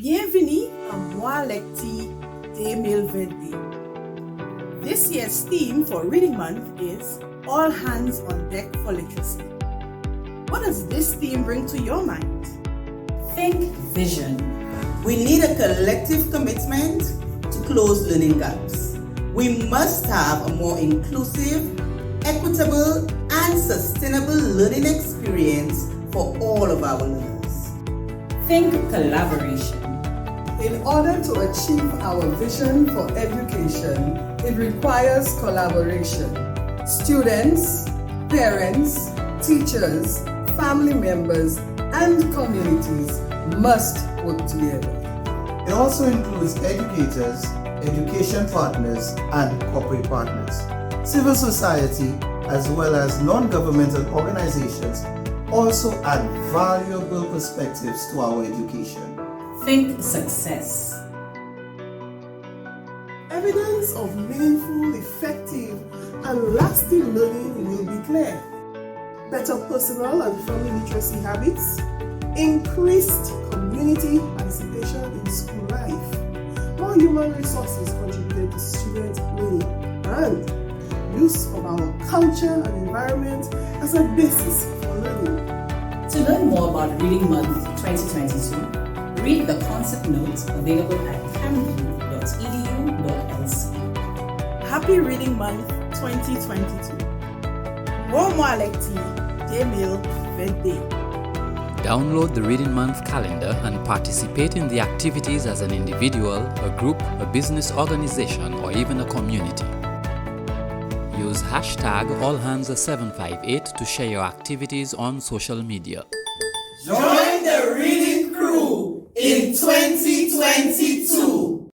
Bienvenue à moi lecti 2022. This year's theme for Reading Month is All Hands on Deck for Literacy. What does this theme bring to your mind? Think vision. We need a collective commitment to close learning gaps. We must have a more inclusive, equitable, and sustainable learning experience for all of our learners. Think collaboration. In order to achieve our vision for education, it requires collaboration. Students, parents, teachers, family members, and communities must work together. It also includes educators, education partners, and corporate partners. Civil society, as well as non-governmental organizations, also add valuable perspectives to our education. Think success. Evidence of meaningful, effective, and lasting learning will be clear. Better personal and family literacy habits, increased community participation in school life, more human resources contributed to student learning, and use of our culture and environment as a basis for learning. To learn more about Reading Month 2022, read the concept notes available at camview.edu.lc. Happy Reading Month 2022. Bon moi lecti 2022. Download the Reading Month calendar and participate in the activities as an individual, a group, a business organization, or even a community. Use hashtag AllHands758 to share your activities on social media. Join the reading crew in 2022.